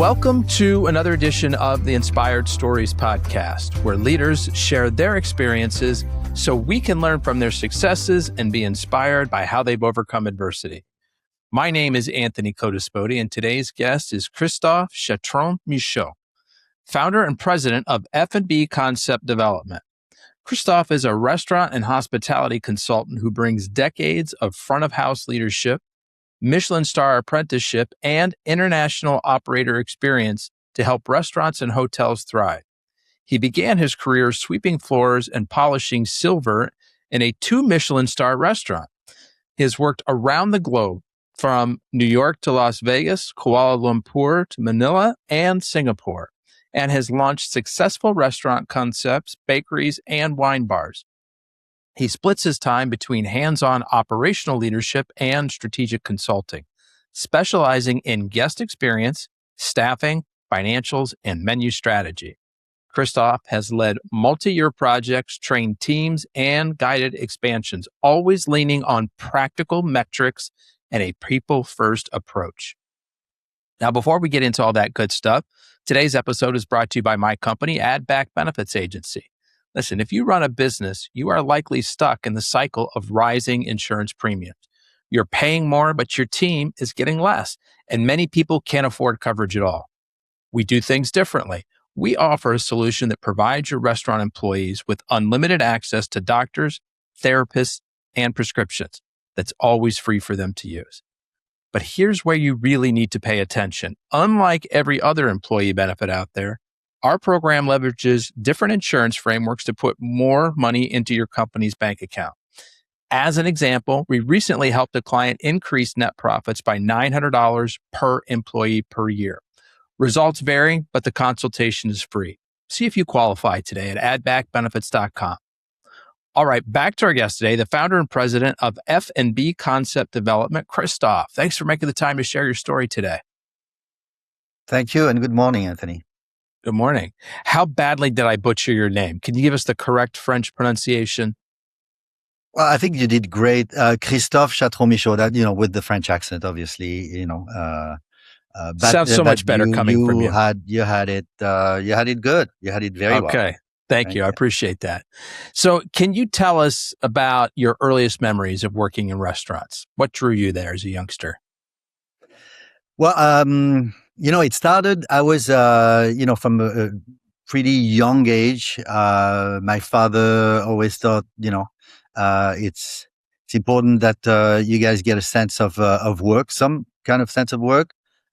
Welcome to another edition of the Inspired Stories podcast, where leaders share their experiences so we can learn from their successes and be inspired by how they've overcome adversity. My name is Anthony Codispoti, and today's guest is Christophe Chatron-Michaud, founder and president of F&B Concept Development. Christophe is a restaurant and hospitality consultant who brings decades of front-of-house leadership, Michelin star apprenticeship, and international operator experience to help restaurants and hotels thrive. He began his career sweeping floors and polishing silver in a 2 Michelin star restaurant. He has worked around the globe, from New York to Las Vegas, Kuala Lumpur to Manila, and Singapore, and has launched successful restaurant concepts, bakeries, and wine bars. He splits his time between hands-on operational leadership and strategic consulting, specializing in guest experience, staffing, financials, and menu strategy. Christophe has led multi-year projects, trained teams, and guided expansions, always leaning on practical metrics and a people-first approach. Now, before we get into all that good stuff, today's episode is brought to you by my company, Add Back Benefits Agency. Listen, if you run a business, you are likely stuck in the cycle of rising insurance premiums. You're paying more, but your team is getting less, and many people can't afford coverage at all. We do things differently. We offer a solution that provides your restaurant employees with unlimited access to doctors, therapists, and prescriptions that's always free for them to use. But here's where you really need to pay attention. Unlike every other employee benefit out there, our program leverages different insurance frameworks to put more money into your company's bank account. As an example, we recently helped a client increase net profits by $900 per employee per year. Results vary, but the consultation is free. See if you qualify today at addbackbenefits.com. All right, back to our guest today, the founder and president of F&B Concept Development, Christophe. Thanks for making the time to share your story today. Thank you, and good morning, Anthony. Good morning. How badly did I butcher your name? Can you give us the correct French pronunciation? Well, I think you did great. Christophe Chatron-Michaud, that, with the French accent, obviously, Sounds so much better coming from you. You had it good. You had it very well. Okay. Thank you. I appreciate that. So can you tell us about your earliest memories of working in restaurants? What drew you there as a youngster? Well, it started, I was, from a pretty young age. My father always thought, it's important that you guys get a sense of work, some kind of sense of work,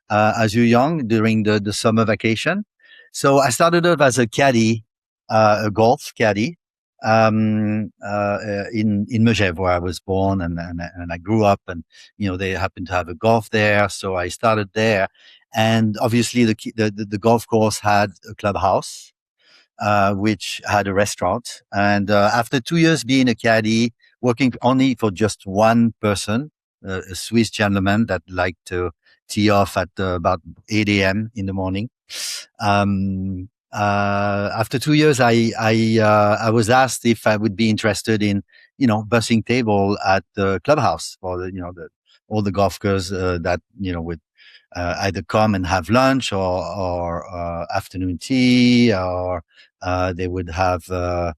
as you're young during the summer vacation. So I started off as a caddy, a golf caddy, in Verger, where I was born and I grew up, and, they happened to have a golf there. So I started there. And obviously the golf course had a clubhouse, which had a restaurant. And, after 2 years being a caddy, working only for just one person, a Swiss gentleman that liked to tee off at about 8 a.m. in the morning. After 2 years, I was asked if I would be interested in, bussing table at the clubhouse for all the golfers, that, would, either come and have lunch or afternoon tea, or, they would have, a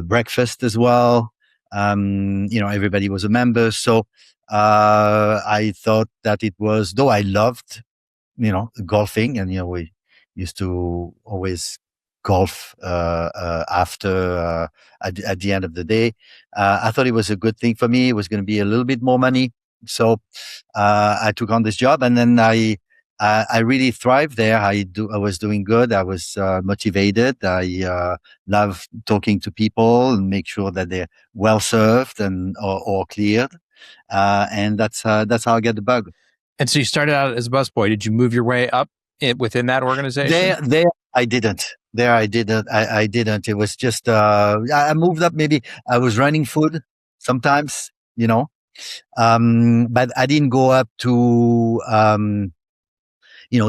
breakfast as well. Everybody was a member. So, I thought that it was, though I loved, golfing, and, we used to always golf after at the end of the day. I thought it was a good thing for me. It was going to be a little bit more money, so I took on this job, and then I really thrived there. I was doing good. I was motivated. I love talking to people and make sure that they're well served and or cleared. And that's how I get the bug. And so you started out as a busboy. Did you move your way up within that organization? There I didn't. I didn't. It was just, I moved up. Maybe I was running food sometimes, but I didn't go up to,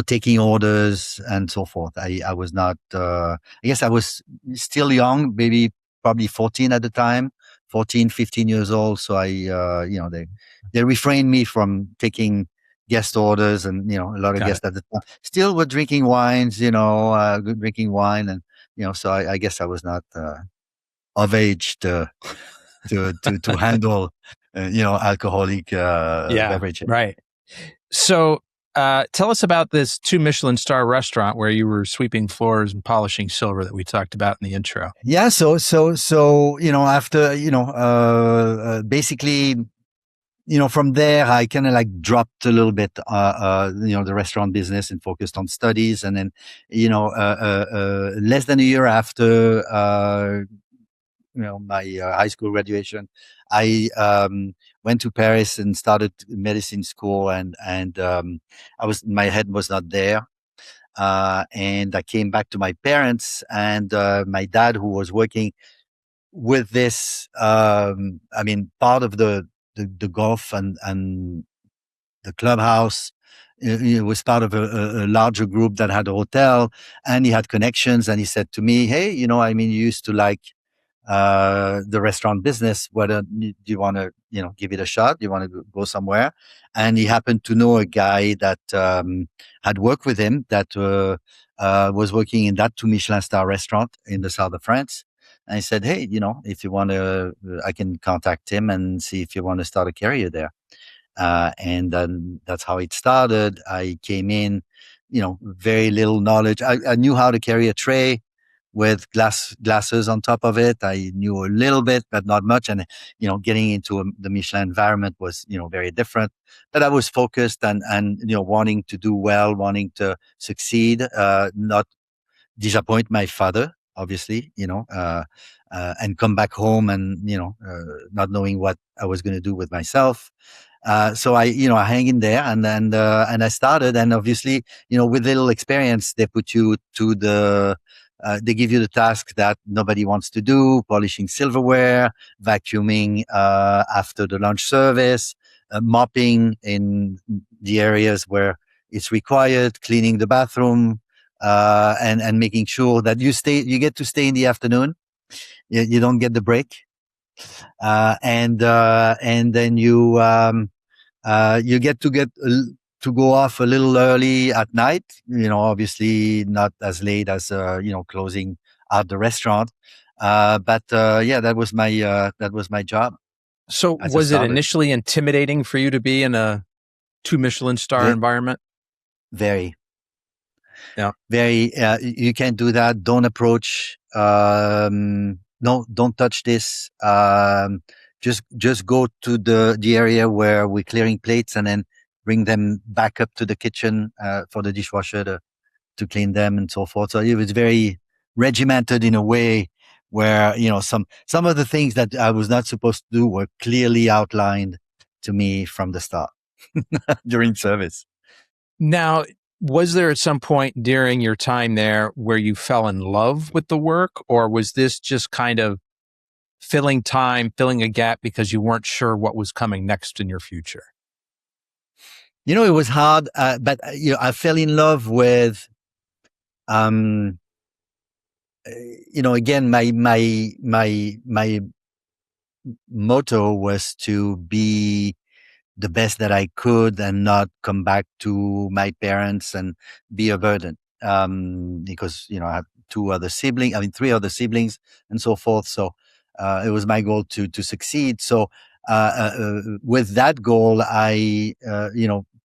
taking orders and so forth. I was not, I guess I was still young, maybe probably 14 at the time, 14, 15 years old. So they refrained me from taking, guest orders and, a lot of guests at the time still were drinking wines, good drinking wine. And, so I guess I was not of age to handle, alcoholic beverages. Right. So tell us about this 2 Michelin star restaurant where you were sweeping floors and polishing silver that we talked about in the intro. Yeah. So, after, basically, from there, I kind of like dropped a little bit, the restaurant business and focused on studies. And then, less than a year after, my high school graduation, I went to Paris and started medicine school, and my head was not there. And I came back to my parents, and my dad, who was working with this, part of the golf and the clubhouse. He was part of a larger group that had a hotel, and he had connections. And he said to me, "Hey, you used to like the restaurant business. Whether do you want to, give it a shot? Do you want to go somewhere?" And he happened to know a guy that had worked with him that was working in that 2 Michelin star restaurant in the south of France. And he said, "Hey, if you want to, I can contact him and see if you want to start a career there." And then that's how it started. I came in, very little knowledge. I knew how to carry a tray with glasses on top of it. I knew a little bit, but not much. And, getting into the Michelin environment was, very different. But I was focused and wanting to do well, wanting to succeed, not disappoint my father, obviously, and come back home and, not knowing what I was going to do with myself. So I hang in there and I started, and obviously, with little experience, they put you to they give you the task that nobody wants to do: polishing silverware, vacuuming after the lunch service, mopping in the areas where it's required, cleaning the bathroom, and making sure that you get to stay in the afternoon. You don't get the break, and then you get to go off a little early at night. Obviously not as late as closing out the restaurant. But that was my job. So was it initially intimidating for you to be in a 2 Michelin star environment? Very. Yeah. Very. You can't do that. Don't approach. No, don't touch this. Just go to the area where we're clearing plates, and then bring them back up to the kitchen for the dishwasher to clean them and so forth. So it was very regimented in a way where, some of the things that I was not supposed to do were clearly outlined to me from the start during service. Now, was there at some point during your time there where you fell in love with the work, or was this just kind of filling a gap because you weren't sure what was coming next in your future? It was hard, but I fell in love with, again, my motto was to be the best that I could and not come back to my parents and be a burden. Because, I have 3 other siblings and so forth. So, it was my goal to succeed. So, with that goal, I,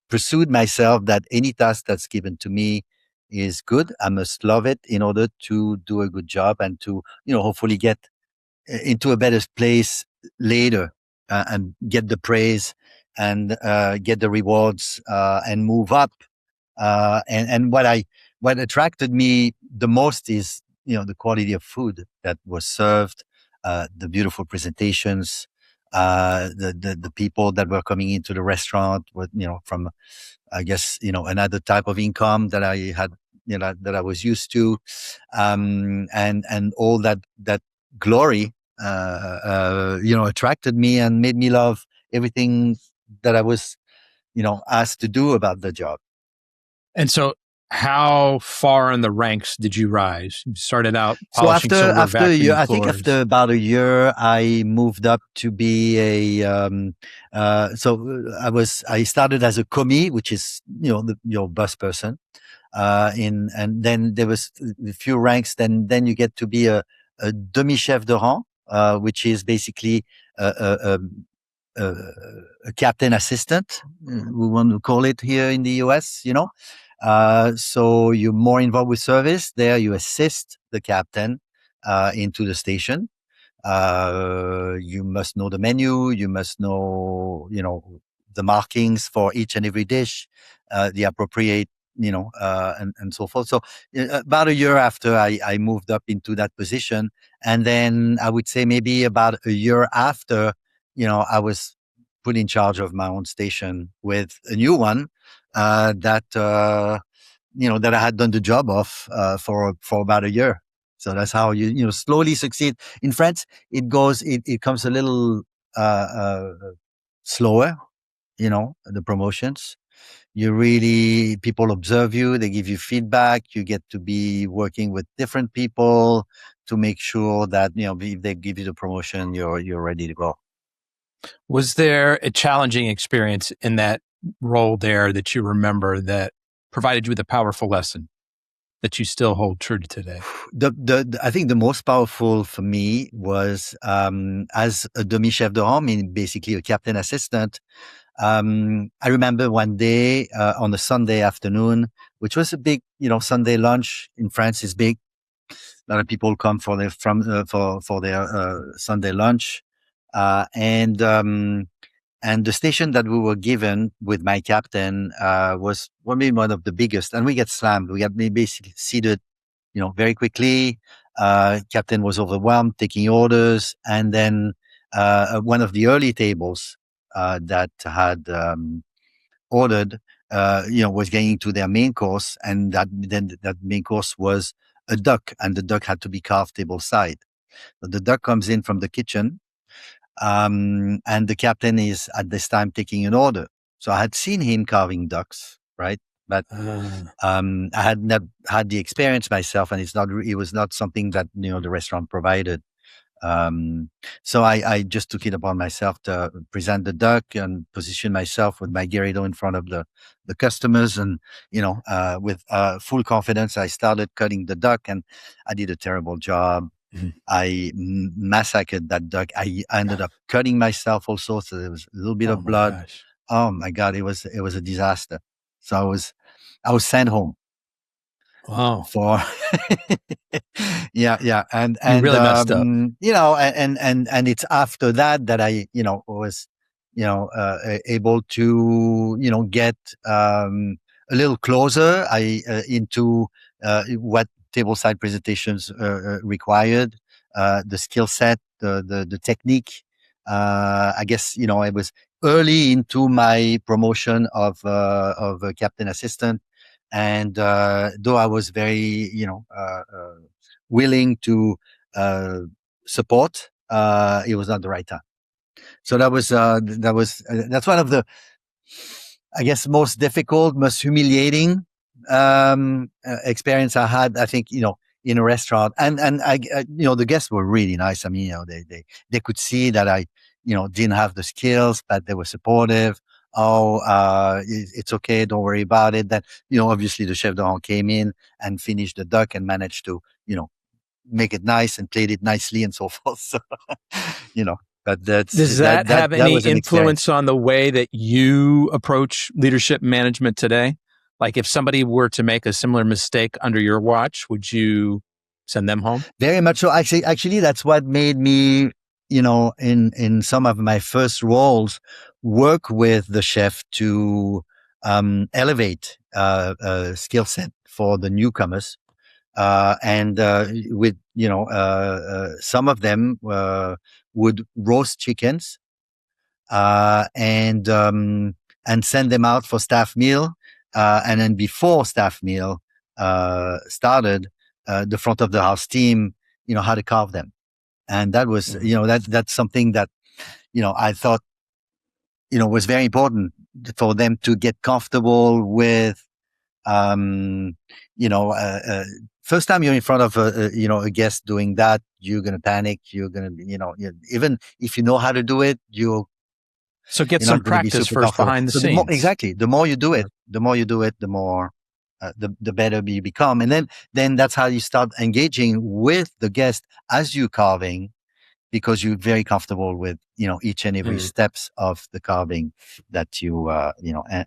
pursued myself that any task that's given to me is good. I must love it in order to do a good job and to, hopefully get into a better place later, and get the praise and get the rewards and move up. And what attracted me the most is, the quality of food that was served, the beautiful presentations, the people that were coming into the restaurant with, from, I guess, another type of income that I had, that I was used to, and all that glory, attracted me and made me love everything that I was, asked to do about the job. And so how far in the ranks did you rise? You started out So polishing silver, after a year, vacuuming I think floors. after about a year, I moved up to be I started as a commis, which is, your bus person. And then there was a few ranks. Then you get to be a demi-chef de rang, which is basically a, a captain assistant, we want to call it here in the US, So you're more involved with service. There you assist the captain into the station. You must know the menu. You must know, the markings for each and every dish, the appropriate, and so forth. So about a year after I moved up into that position. And then I would say maybe about a year after, I was put in charge of my own station with a new one, that I had done the job of, for about a year. So that's how you slowly succeed. In France, it comes a little, slower, the promotions. People observe you, they give you feedback, you get to be working with different people to make sure that, if they give you the promotion, you're ready to go. Was there a challenging experience in that role there that you remember that provided you with a powerful lesson that you still hold true to today? I think the most powerful for me was, as a demi-chef de rang, meaning basically a captain assistant. I remember one day, on a Sunday afternoon, which was a big, Sunday lunch in France is big. A lot of people come for their Sunday lunch, and the station that we were given with my captain was maybe one of the biggest, and we get slammed. We got basically seated, very quickly. Captain was overwhelmed taking orders, and then one of the early tables that had ordered, was getting to their main course, and that main course was a duck, and the duck had to be carved tableside. So the duck comes in from the kitchen, and the captain is at this time taking an order. So I had seen him carving ducks, right? But I had not had the experience myself, and it was not something that the restaurant provided. So I just took it upon myself to present the duck and position myself with my Gyrido in front of the customers, and with full confidence, I started cutting the duck, and I did a terrible job. Mm-hmm. I massacred that duck. I ended up cutting myself also, so there was a little bit of blood. Gosh. Oh my God, it was a disaster. So I was sent home. Wow. For yeah, and you really messed up. And it's after that I was able to get a little closer into what tableside presentations required, the skill set, the technique. I guess I was early into my promotion of a captain assistant. And though I was very, willing to support, it was not the right time. So that's one of the, I guess, most difficult, most humiliating experience I had. I think in a restaurant, and I the guests were really nice. I mean, they could see that I didn't have the skills, but they were supportive. It's okay, don't worry about it. That obviously the chef de rang came in and finished the duck and managed to make it nice and played it nicely and so forth. So but does that have any influence on the way that you approach leadership management today? Like if somebody were to make a similar mistake under your watch, would you send them home? Very much so. Actually, that's what made me, in some of my first roles, work with the chef to elevate a skill set for the newcomers. And with, some of them would roast chickens and send them out for staff meal. And then before staff meal started, the front of the house team, how to carve them. And that was, that's something that, I thought, was very important for them to get comfortable with Um, you know, first time you're in front of a guest doing that, you're gonna panic. You're gonna be, even if you know how to do it, So get you're some not going to be practice super first comfortable. behind the So scenes. the more you do it, the more the better you become, and then that's how you start engaging with the guest as you're carving, because you're very comfortable with each and every steps of the carving that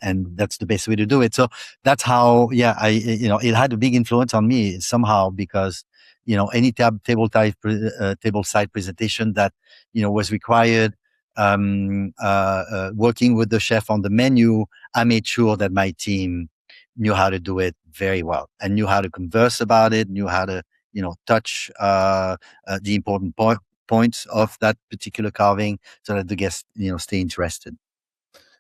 and that's the best way to do it. So that's how it had a big influence on me somehow, because any table side presentation that was required, working with the chef on the menu, I made sure that my team knew how to do it very well and knew how to converse about it, knew how to touch the important points of that particular carving, so that the guests stay interested.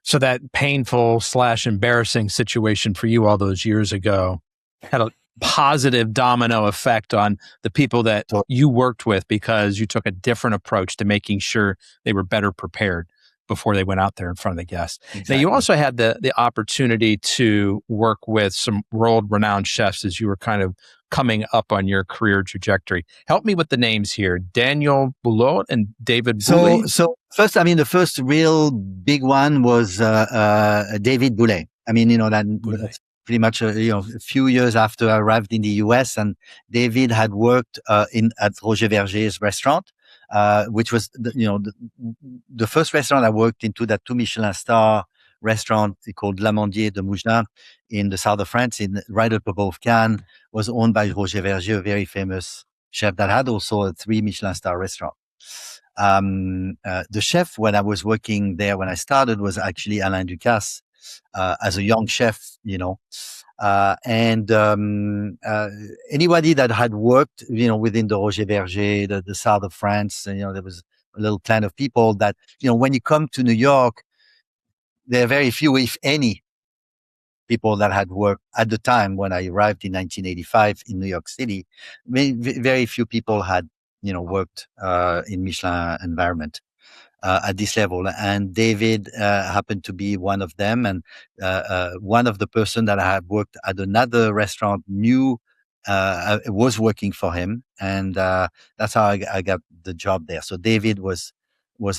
So that painful / embarrassing situation for you all those years ago had a positive domino effect on the people that you worked with, because you took a different approach to making sure they were better prepared before they went out there in front of the guests. Exactly. Now, you also had the opportunity to work with some world-renowned chefs as you were kind of coming up on your career trajectory. Help me with the names here: Daniel Boulet and David Boulet. So first, the first real big one was David Boulet. That's pretty much a few years after I arrived in the US, and David had worked at Roger Verger's restaurant, which was the first restaurant I worked into, that 2 Michelin star restaurant called Mandier de Moujda in the south of France, right up above Cannes, was owned by Roger Verger, a very famous chef that had also a 3 Michelin star restaurant. The chef when I was working there, when I started, was actually Alain Ducasse, as a young chef, and anybody that had worked, within the Roger Verger, the south of France, there was a little clan of people that, when you come to New York, there are very few, if any, people that had worked at the time when I arrived in 1985 in New York City. Very few people had, worked in Michelin environment at this level. And David happened to be one of them. And one of the person that I had worked at another restaurant knew was working for him. And that's how I got the job there. So David was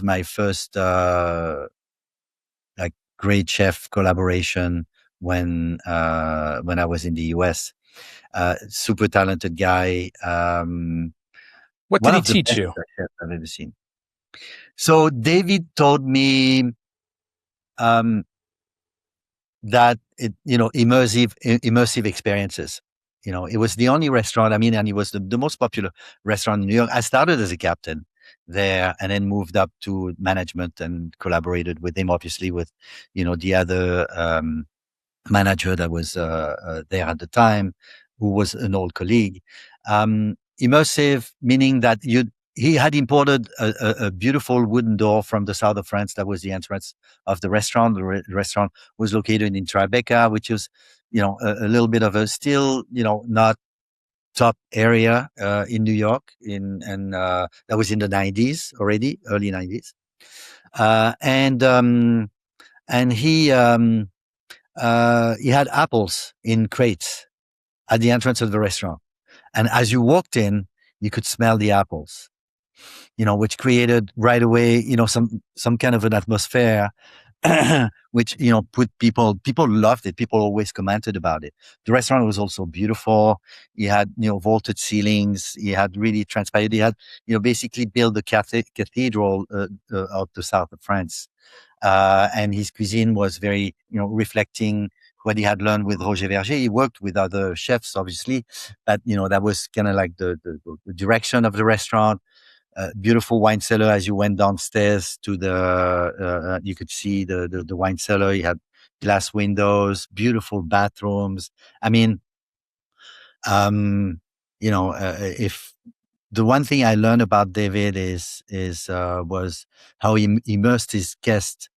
my first like great chef collaboration when I was in the US. Super talented guy. What did he teach you? Chefs I've ever seen. So David told me that immersive experiences. It was the only restaurant. And it was the most popular restaurant in New York. I started as a captain there, and then moved up to management and collaborated with him, obviously, with the other manager that was there at the time, who was an old colleague. Immersive, meaning that he had imported a beautiful wooden door from the south of France. That was the entrance of the restaurant. The restaurant was located in Tribeca, which is, a little bit of a still, not top area in New York. That was in the 90s already, early 90s. And he had apples in crates at the entrance of the restaurant. And as you walked in, you could smell the apples, which created right away, some kind of an atmosphere, which, put people loved it. People always commented about it. The restaurant was also beautiful. He had, vaulted ceilings. He had really transpired. He had, basically built the cathedral of the south of France. And his cuisine was very, reflecting what he had learned with Roger Verger. He worked with other chefs, obviously, but, that was kind of like the direction of the restaurant. Beautiful wine cellar. As you went downstairs to you could see the wine cellar. You had glass windows, beautiful bathrooms. If the one thing I learned about David was how he immersed his guests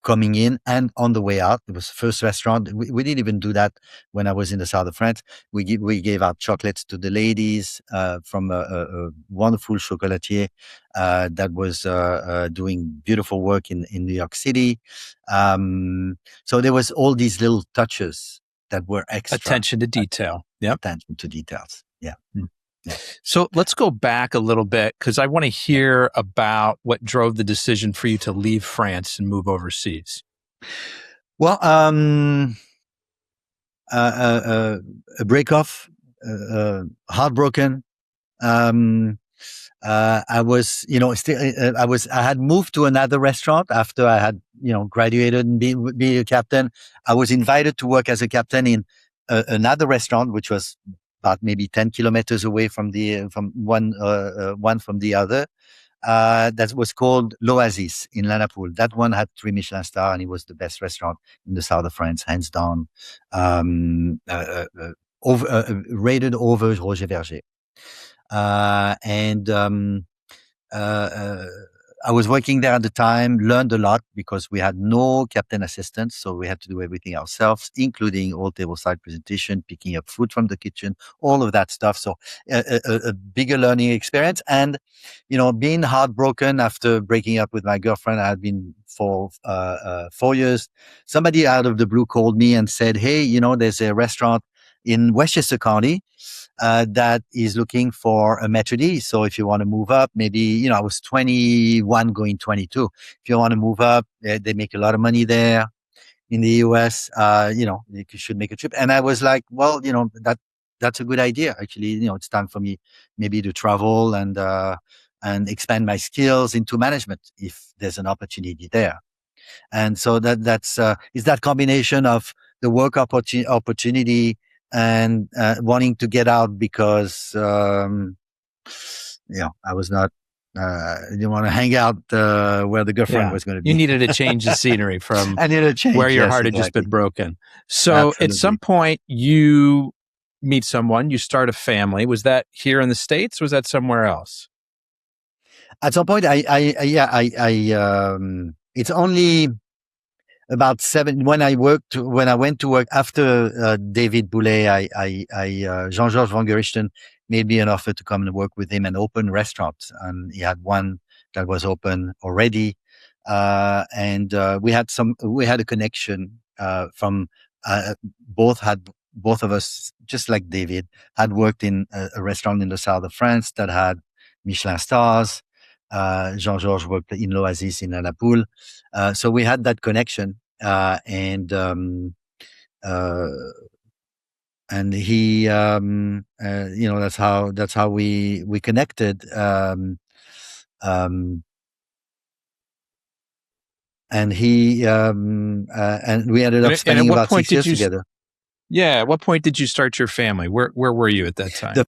coming in and on the way out. It was the first restaurant. We didn't even do that when I was in the south of France. We gave out chocolates to the ladies from a wonderful chocolatier that was doing beautiful work in New York City. So there was all these little touches that were extra. Attention to detail. Yep. Attention to details. Yeah. Yeah. So let's go back a little bit because I want to hear about what drove the decision for you to leave France and move overseas. Well, a break-off, heartbroken. I was, still, I had moved to another restaurant after I had, graduated and be a captain. I was invited to work as a captain in another restaurant, which was about maybe 10 kilometers away from one from the other. That was called L'Oasis in Lanapoule. That one had 3 Michelin stars, and it was the best restaurant in the south of France, hands down. Rated over Roger Verger. I was working there at the time, learned a lot because we had no captain assistants. So we had to do everything ourselves, including all tableside presentation, picking up food from the kitchen, all of that stuff. So a bigger learning experience. And, being heartbroken after breaking up with my girlfriend, I had been for 4 years. Somebody out of the blue called me and said, hey, there's a restaurant in Westchester County that is looking for a maitre d'. So if you want to move up, maybe, I was 21 going 22. If you want to move up, they make a lot of money there in the US. You should make a trip. And I was like, well, that's a good idea. Actually, it's time for me maybe to travel and expand my skills into management if there's an opportunity there. And so that's is that combination of the work opportunity and wanting to get out because I was not I didn't want to hang out where the girlfriend was going to be. You needed a change of scenery from I needed a change, where your heart had just been broken. So Absolutely. At some point you meet someone, you start a family. Was that here in the States or was that somewhere else? At some point it's only about 7 when I went to work after David Boulet, Jean-Georges Vongerichten made me an offer to come and work with him and open restaurants. And he had one that was open already. And we had a connection from both of us, just like David, had worked in a restaurant in the south of France that had Michelin stars. Jean-Georges worked in L'Oasis in Lanapoule. So we had that connection, and he, that's how we connected. And he, and we ended up spending about 6 years together. Yeah. At what point did you start your family? Where were you at that time? The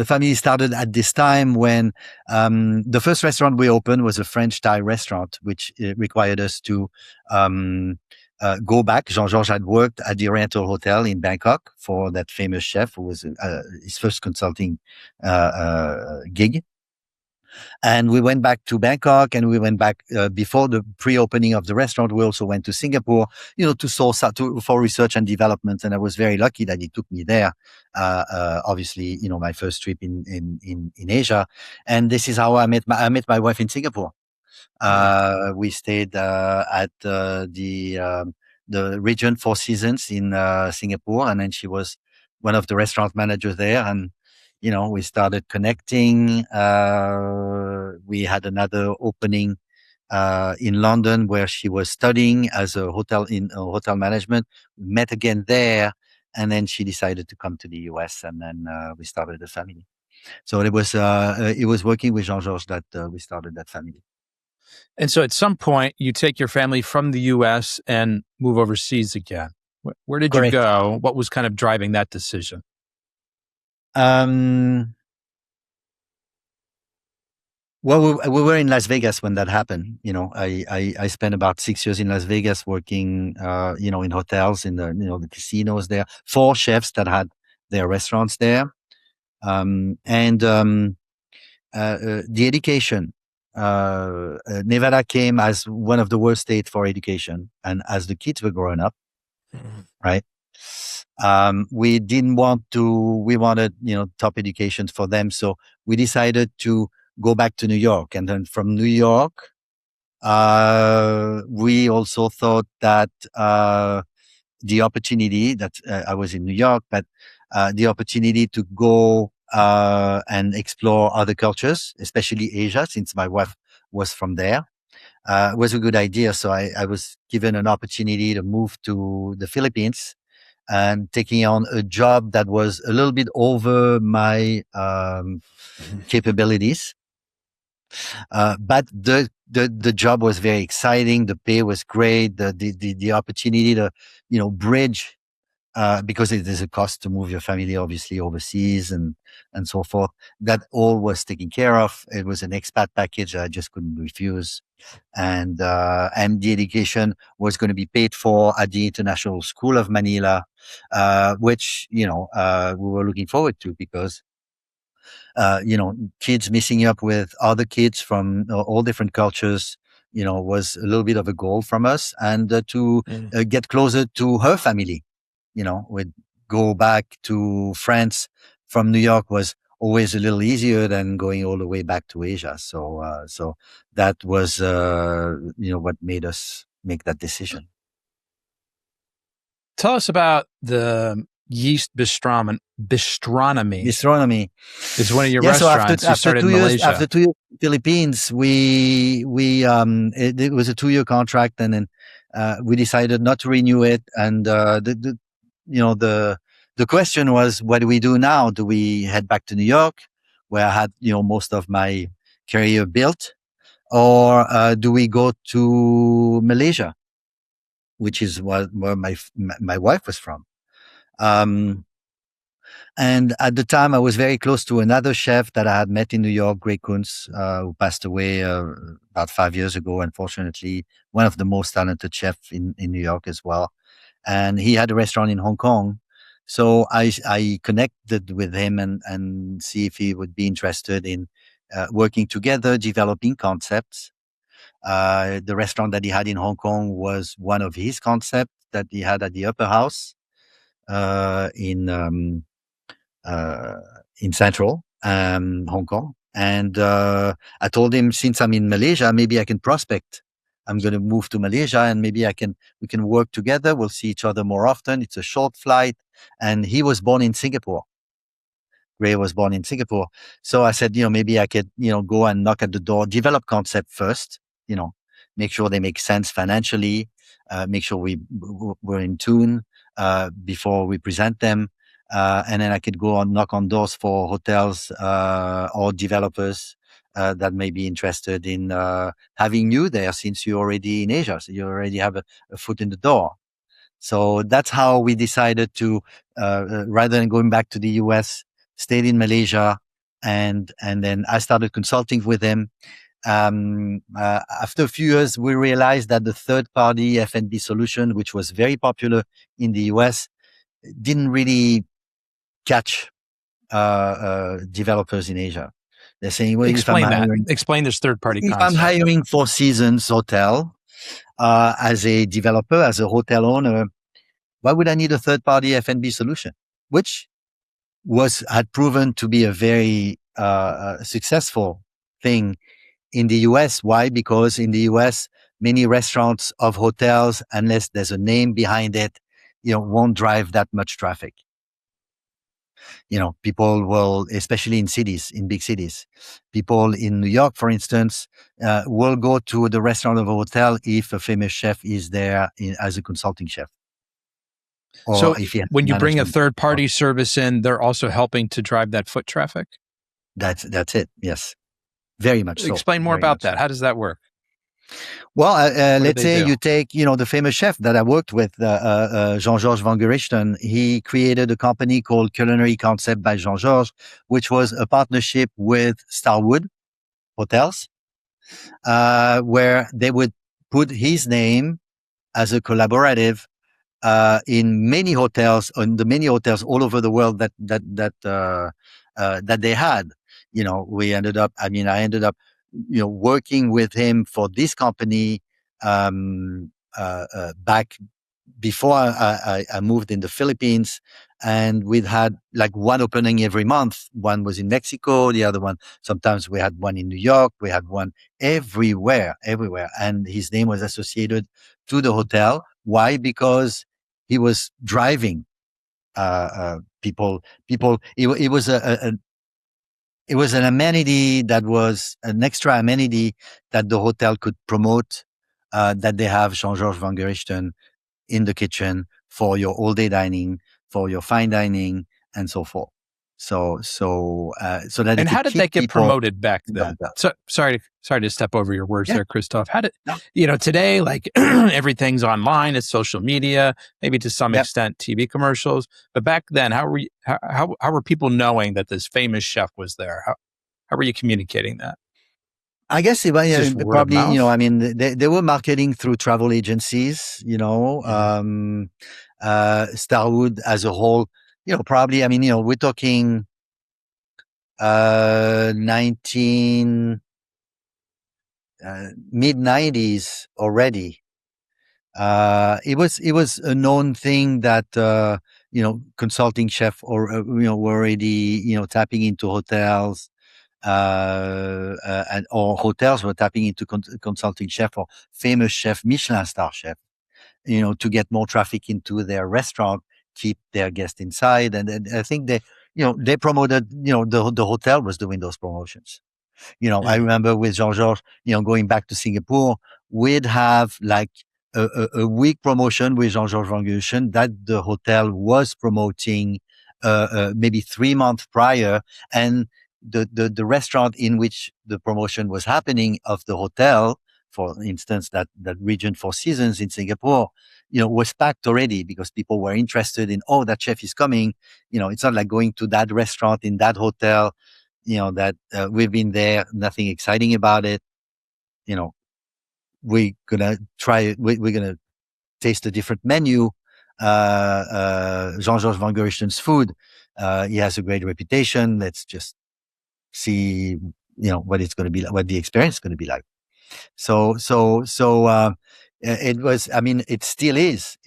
family started at this time when the first restaurant we opened was a French Thai restaurant, which required us to go back. Jean-Georges had worked at the Oriental Hotel in Bangkok for that famous chef who was his first consulting gig. And we went back to Bangkok, and we went back before the pre-opening of the restaurant. We also went to Singapore, for research and development. And I was very lucky that he took me there. Obviously, my first trip in Asia. And this is how I met my wife in Singapore. We stayed at the Regent Four Seasons in Singapore, and then she was one of the restaurant managers there. And we started connecting. We had another opening in London where she was studying as a hotel management. We met again there, and then she decided to come to the US, and then we started a family. So it was working with Jean-Georges that we started that family. And so at some point, you take your family from the US and move overseas again. Where did Correct. you go? What was kind of driving that decision? Well, we were in Las Vegas when that happened. I spent about 6 years in Las Vegas working, in hotels, in the casinos there, 4 chefs that had their restaurants there. And the education, Nevada came as one of the worst states for education. And as the kids were growing up, right? We wanted, top education for them. So we decided to go back to New York. And then from New York, we also thought that, the opportunity that I was in New York, but the opportunity to go and explore other cultures, especially Asia, since my wife was from there. Was a good idea. So I was given an opportunity to move to the Philippines and taking on a job that was a little bit over my capabilities. But the job was very exciting. The pay was great. The opportunity to, bridge, because it is a cost to move your family, obviously, overseas and so forth. That all was taken care of. It was an expat package I just couldn't refuse. And the education was going to be paid for at the International School of Manila, which, we were looking forward to because, kids mixing up with other kids from all different cultures, was a little bit of a goal from us, and to get closer to her family. We'd go back to France from New York was always a little easier than going all the way back to Asia. So that was, what made us make that decision. Tell us about the yeast bistronomy. Bistronomy is one of your restaurants. So after 2 years, after 2 years in the Philippines, it was a 2-year contract, and then we decided not to renew it. And the question was, what do we do now? Do we head back to New York, where I had most of my career built, or do we go to Malaysia, which is where my wife was from? And at the time, I was very close to another chef that I had met in New York, Greg Kuntz, who passed away about 5 years ago, unfortunately. One of the most talented chefs in New York as well. And he had a restaurant in Hong Kong. So I connected with him and see if he would be interested in working together, developing concepts. The restaurant that he had in Hong Kong was one of his concepts that he had at the Upper House in Central Hong Kong. And I told him, since I'm in Malaysia, maybe I can prospect. I'm going to move to Malaysia, and maybe we can work together. We'll see each other more often. It's a short flight. And he was born in Singapore. Ray was born in Singapore. So I said, maybe I could, go and knock at the door, develop concept first, make sure they make sense financially, make sure we're in tune before we present them. And then I could go and knock on doors for hotels or developers that may be interested in having you there, since you're already in Asia. So you already have a foot in the door. So that's how we decided to, rather than going back to the US, stayed in Malaysia. And then I started consulting with him. After a few years, we realized that the third-party F&B solution, which was very popular in the US, didn't really catch developers in Asia. They're saying, well, explain this third-party concept. If I'm hiring Four Seasons Hotel as a developer, as a hotel owner, why would I need a third-party F&B solution? Which had proven to be a very successful thing in the US. Why? Because in the US, many restaurants of hotels, unless there's a name behind it, won't drive that much traffic. People will, especially in cities, in big cities, people in New York, for instance, will go to the restaurant of a hotel if a famous chef is there as a consulting chef. Or so when you bring a third-party service in, they're also helping to drive that foot traffic? That's it, yes. Very much so. Explain more about that. How does that work? Well, let's say you take, the famous chef that I worked with, Jean-Georges Vongerichten. He created a company called Culinary Concept by Jean-Georges, which was a partnership with Starwood Hotels, where they would put his name as a collaborative in many hotels, all over the world that they had. I ended up working with him for this company back before I moved in the Philippines, and we'd had like one opening every month. One was in Mexico, the other one, sometimes we had one in New York, we had one everywhere. And his name was associated to the hotel. Why? Because he was driving people. It was it was an amenity that was an extra amenity that the hotel could promote. That they have Jean-Georges Vongerichten in the kitchen for your all-day dining, for your fine dining, and so forth. So that. And how did that get promoted back then? So sorry to step over your words there, Christophe. How did today, like everything's online, it's social media, maybe to some extent TV commercials. But back then, how were people knowing that this famous chef was there? How were you communicating that? I guess probably, I mean, they were marketing through travel agencies, Starwood as a whole, probably, I mean, we're talking, mid-90s already. It was a known thing that, consulting chef or, were already, tapping into hotels, or hotels were tapping into consulting chef or famous chef, Michelin star chef, to get more traffic into their restaurant, keep their guests inside. And I think they promoted, the hotel was doing those promotions. I remember with Jean-Georges, going back to Singapore, we'd have like a week promotion with Jean-Georges Vongerichten that the hotel was promoting, maybe 3 months prior. And the restaurant in which the promotion was happening of the hotel, for instance, that region Four Seasons in Singapore, was packed already because people were interested in, that chef is coming. It's not like going to that restaurant in that hotel, that we've been there, nothing exciting about it. We're gonna try it. We're gonna taste a different menu. Jean-Georges Vongerichten's food. He has a great reputation. Let's just see, what it's going to be like, what the experience is going to be like. So it was, I mean, it still is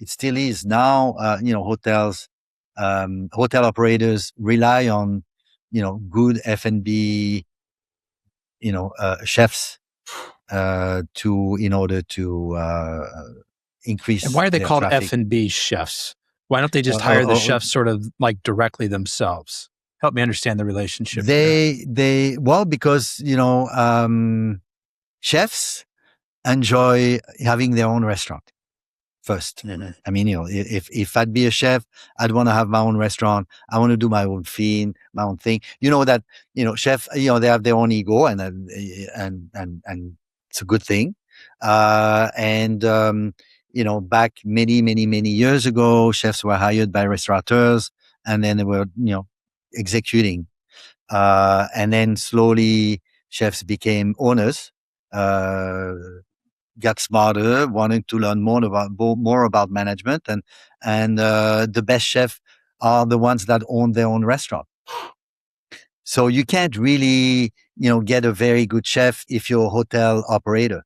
now, hotels, hotel operators rely on, good F&B, chefs, in order to, increase. And why are they called traffic. F&B chefs? Why don't they just hire the chefs sort of like directly themselves? Help me understand the relationship. Because, chefs enjoy having their own restaurant first. Mm-hmm. I mean, if I'd be a chef, I'd want to have my own restaurant. I want to do my own thing, my own thing. That, chef, they have their own ego and it's a good thing. Back many years ago, chefs were hired by restaurateurs and then they were, executing. And then slowly chefs became owners, got smarter, wanting to learn more about management, and the best chefs are the ones that own their own restaurant. So you can't really, get a very good chef if you're a hotel operator.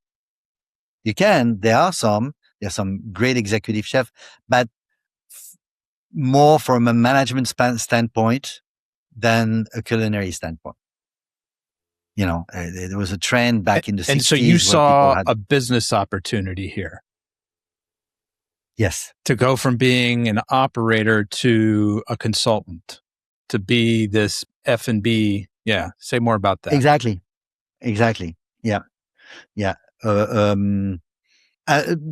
You can. There's some great executive chefs, but more from a management standpoint than a culinary standpoint. There was a trend back in the 60s. And so you saw a business opportunity here. Yes. To go from being an operator to a consultant, to be this F&B. Yeah. Say more about that. Exactly. Yeah.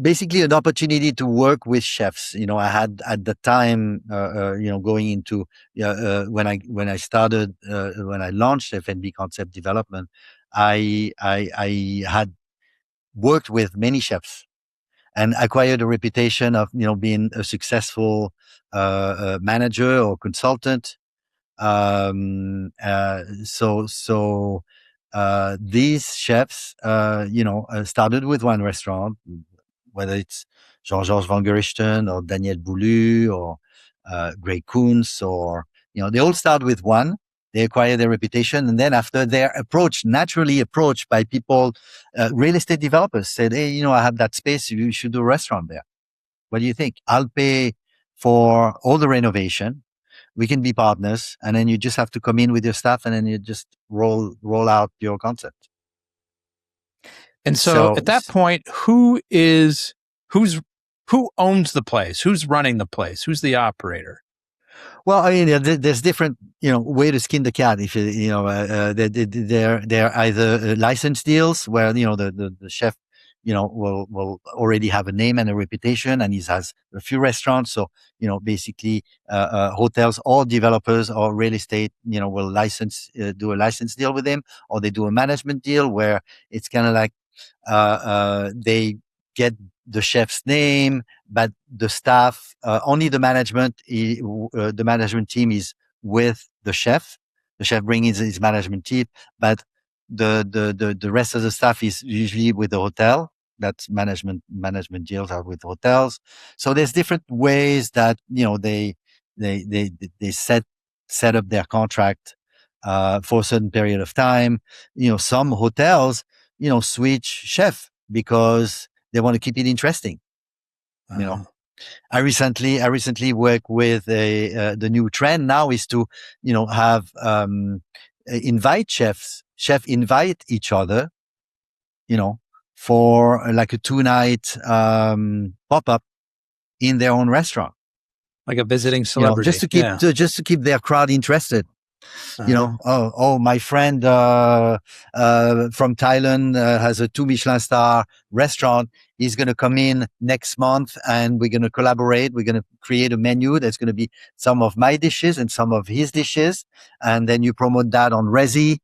Basically an opportunity to work with chefs. I had at the time, going into, when I started, when I launched F&B Concept Development, I had worked with many chefs and acquired a reputation of, being a successful, manager or consultant. These chefs, started with one restaurant, whether it's Jean-Georges Vongerichten or David Boulet or Greg Kuntz, or they all start with one. They acquire their reputation, and then after they're naturally approached by people, real estate developers said, "Hey, I have that space. You should do a restaurant there. What do you think? I'll pay for all the renovation. We can be partners, and then you just have to come in with your staff, and then you just roll out your concept." And so at that point, who's Who owns the place? Who's running the place? Who's the operator? Well, I mean, there's different, way to skin the cat. If they're either license deals where the chef, will already have a name and a reputation, and he has a few restaurants. So basically, hotels or developers or real estate, will do a license deal with him, or they do a management deal where it's kind of like they get the chef's name, but the staff, only the management team is with the chef. The chef brings his management team, but the rest of the staff is usually with the hotel. That's management deals are with hotels. So there's different ways that they set up their contract for a certain period of time. Some hotels switch chef because they want to keep it interesting. I recently worked with the new trend now is to have invite chef invite each other for like a 2-night pop-up in their own restaurant, like a visiting celebrity, just to keep their crowd interested. My friend from Thailand has a 2 Michelin star restaurant. He's going to come in next month and we're going to collaborate. We're going to create a menu that's going to be some of my dishes and some of his dishes. And then you promote that on Resi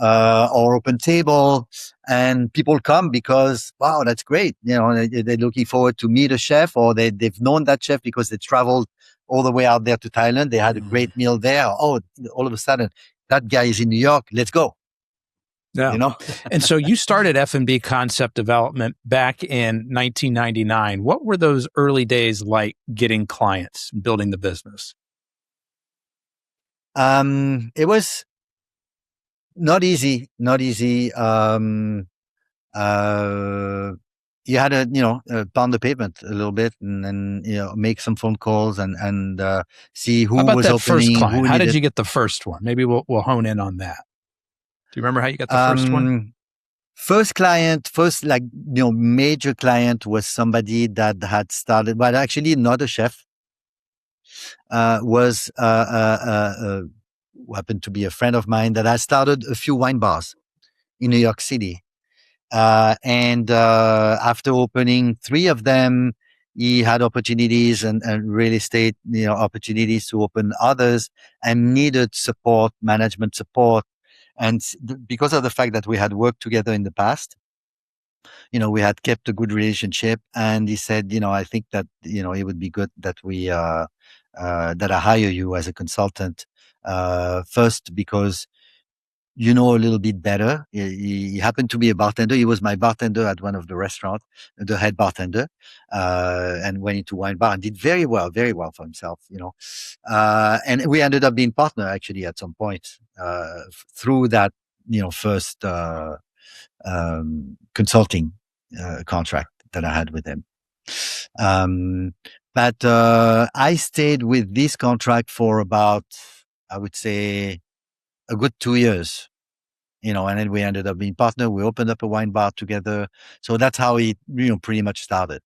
or Open Table, and people come because, wow, that's great. They're looking forward to meet a chef, or they've known that chef because they traveled all the way out there to Thailand. They had a great meal there. Oh, all of a sudden, that guy is in New York. Let's go. Yeah. And so you started F&B Concept Development back in 1999. What were those early days like getting clients, building the business? It was not easy. You had to, pound the pavement a little bit, and then make some phone calls and see who was opening. First client? How did you get the first one? Maybe we'll hone in on that. Do you remember how you got the first one? First major client was somebody that had started, but actually not a chef. Was happened to be a friend of mine that had started a few wine bars in New York City. And after opening 3 of them, he had opportunities and real estate, opportunities to open others, and needed management support. And because of the fact that we had worked together in the past, we had kept a good relationship. And he said, I think that, it would be good that that I hire you as a consultant, first because a little bit better. He happened to be a bartender. He was my bartender at one of the restaurants, the head bartender, and went into wine bar and did very well for himself, and we ended up being partner actually at some point, through that, first, consulting, contract that I had with him. But I stayed with this contract for about, I would say, a good 2 years, and then we ended up being partner. We opened up a wine bar together. So that's how it, pretty much started.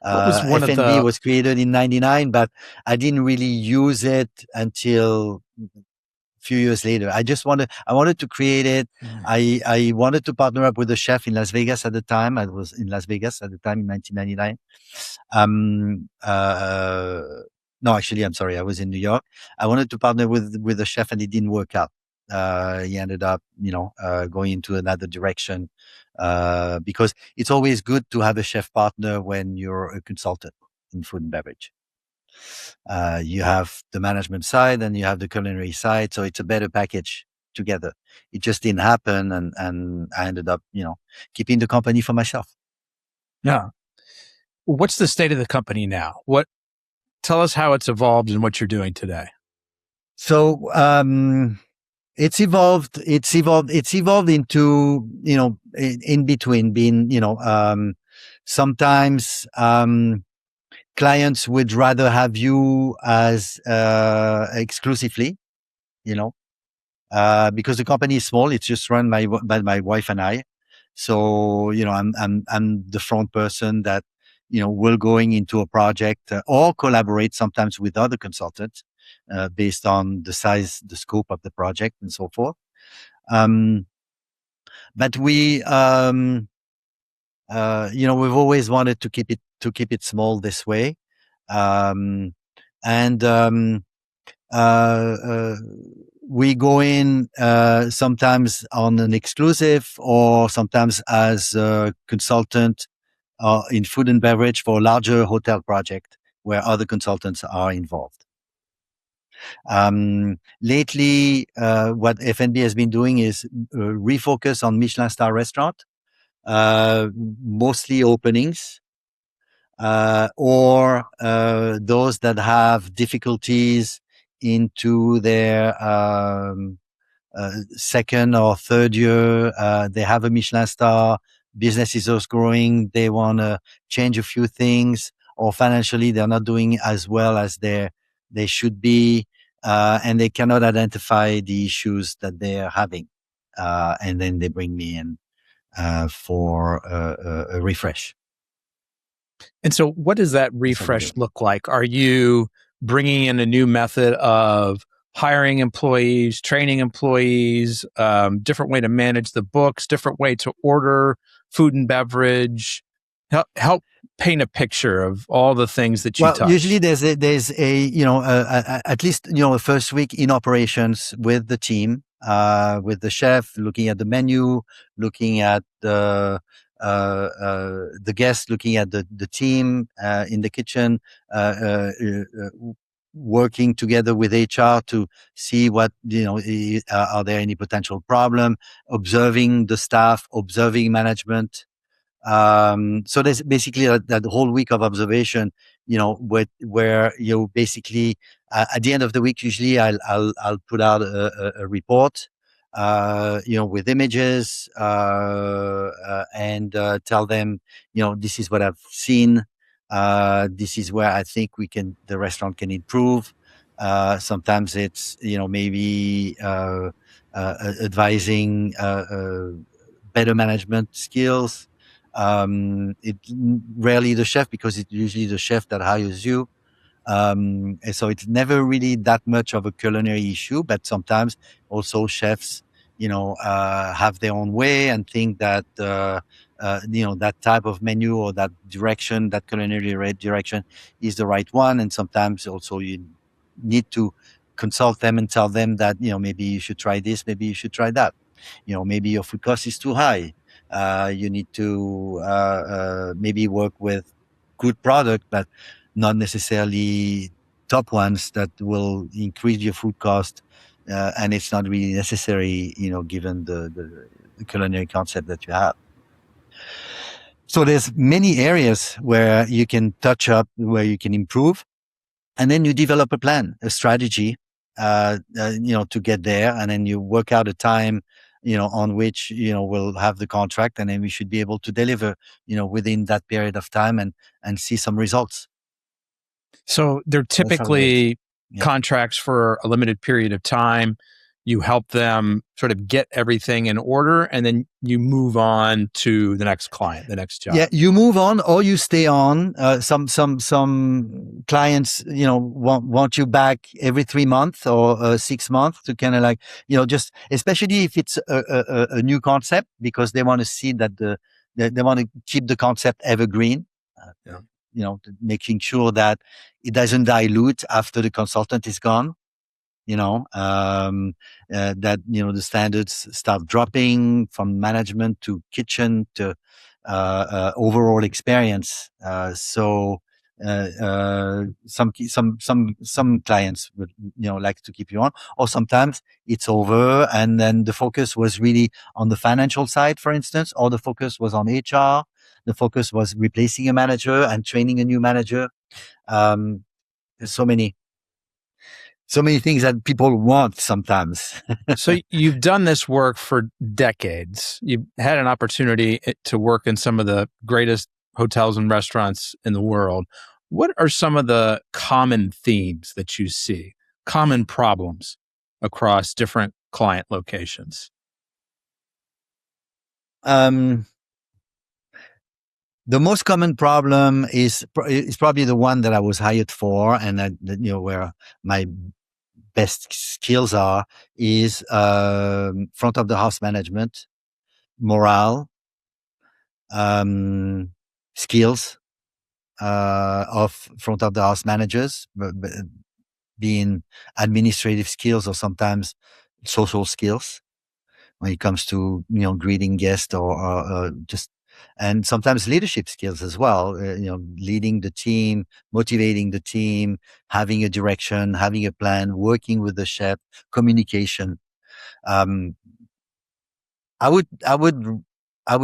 F&B was created in 99, but I didn't really use it until a few years later. I wanted to create it. I wanted to partner up with a chef in Las Vegas at the time. I was in Las Vegas at the time in 1999. No, actually, I'm sorry. I was in New York. I wanted to partner with a chef, and it didn't work out. He ended up, going into another direction, because it's always good to have a chef partner when you're a consultant in food and beverage. You have the management side and you have the culinary side, so it's a better package together. It just didn't happen, and I ended up, keeping the company for myself. Yeah. What's the state of the company now? Tell us how it's evolved and what you're doing today. So, it's evolved into, in between being, sometimes, clients would rather have you as, exclusively, because the company is small. It's just run by my wife and I. So, I'm the front person that, will going into a project or collaborate sometimes with other consultants based on the size, the scope of the project, and so forth. But we've always wanted to keep it small this way, we go in sometimes on an exclusive or sometimes as a consultant in food and beverage for a larger hotel project where other consultants are involved. Lately, what F&B has been doing is refocus on Michelin star restaurant, mostly openings, or those that have difficulties into their second or third year. They have a Michelin star, business is just growing, they want to change a few things, or financially they're not doing as well as they should be, and they cannot identify the issues that they are having. And then they bring me in for a refresh. And so what does that refresh look like? Are you bringing in a new method of hiring employees, training employees, different way to manage the books, different way to order food and beverage? Help paint a picture of all the things that you touch. Usually there's at least a first week in operations with the team, with the chef, looking at the menu, looking at the guests, looking at the team in the kitchen, working together with HR to see what are there any potential problem, observing the staff, observing management. So there's basically that whole week of observation, where you basically at the end of the week, usually I'll put out a report, with images, and tell them, this is what I've seen. This is where I think the restaurant can improve. Sometimes it's, maybe advising better management skills. It's rarely the chef, because it's usually the chef that hires you. And so it's never really that much of a culinary issue, but sometimes also chefs, have their own way and think that, that type of menu or that direction, that culinary direction is the right one. And sometimes also you need to consult them and tell them that, maybe you should try this, maybe you should try that. Maybe your food cost is too high. You need to maybe work with good product, but not necessarily top ones that will increase your food cost. And it's not really necessary, given the culinary concept that you have. So there's many areas where you can touch up, where you can improve. And then you develop a plan, a strategy, to get there. And then you work out a time, on which, we'll have the contract, and then we should be able to deliver, within that period of time and see some results. So they're typically contracts for a limited period of time. You help them sort of get everything in order, and then you move on to the next client, the next job. Yeah, you move on or you stay on. Some clients, want you back every 3 months or 6 months to kind of like, just especially if it's a new concept, because they want to see that they want to keep the concept evergreen. Making sure that it doesn't dilute after the consultant is gone. That, the standards start dropping from management to kitchen to overall experience. So some clients would, like to keep you on, or sometimes it's over and then the focus was really on the financial side, for instance, or the focus was on HR. The focus was replacing a manager and training a new manager. There's so many things that people want sometimes. So you've done this work for decades. You've had an opportunity to work in some of the greatest hotels and restaurants in the world. What are some of the common themes that you see, common problems across different client locations? The most common problem is probably the one that I was hired for, and where my best skills is front of the house management, morale, skills of front of the house managers, being administrative skills or sometimes social skills when it comes to greeting guests or just, and sometimes leadership skills as well. Leading the team, motivating the team, having a direction, having a plan, working with the chef, communication. I would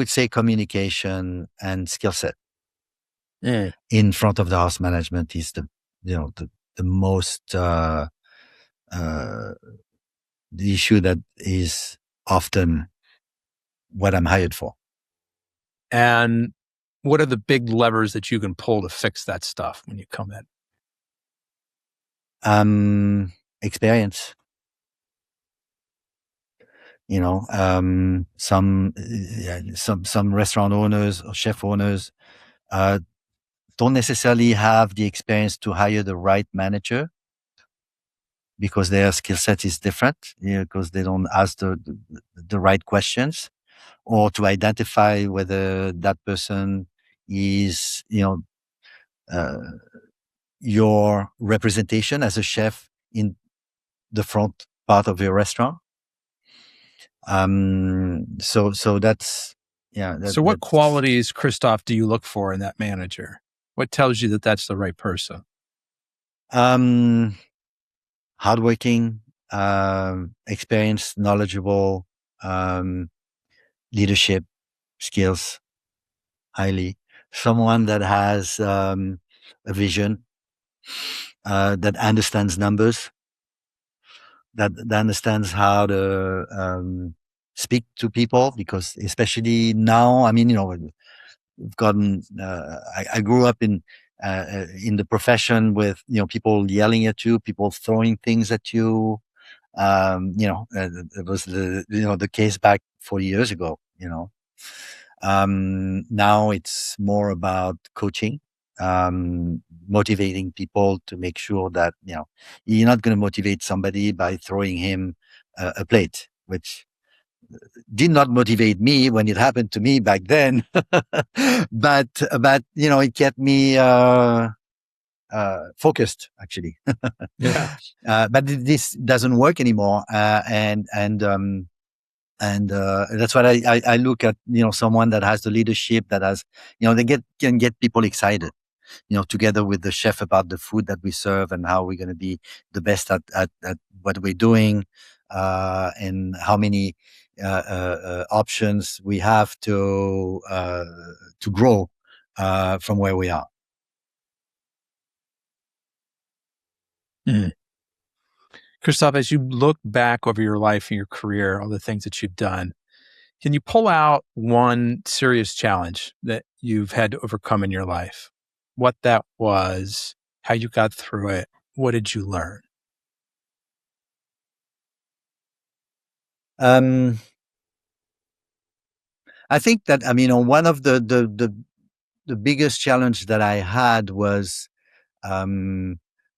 say communication and skill set in front of the house management is the most the issue that is often what I'm hired for. And what are the big levers that you can pull to fix that stuff when you come in? Experience. Some restaurant owners or chef owners don't necessarily have the experience to hire the right manager because their skill set is different, because they don't ask the right questions, or to identify whether that person is, your representation as a chef in the front part of your restaurant. So that's, so what qualities, Christophe, do you look for in that manager? What tells you that that's the right person? Hardworking, experienced, knowledgeable, leadership skills, highly. Someone that has a vision, that understands numbers, that understands how to speak to people, because especially now, we've gotten. I grew up in the profession with people yelling at you, people throwing things at you. It was the case back 40 years ago. Now it's more about coaching, motivating people to make sure that you're not going to motivate somebody by throwing him a plate, which did not motivate me when it happened to me back then. but it kept me focused, actually. Yeah. But this doesn't work anymore, and that's what I look at. Someone that has the leadership, that has they can get people excited. Together with the chef, about the food that we serve and how we're going to be the best at what we're doing, and how many options we have to grow from where we are. Christophe, as you look back over your life and your career, all the things that you've done, can you pull out one serious challenge that you've had to overcome in your life? What that was, how you got through it, what did you learn? I think that one of the biggest challenge that I had was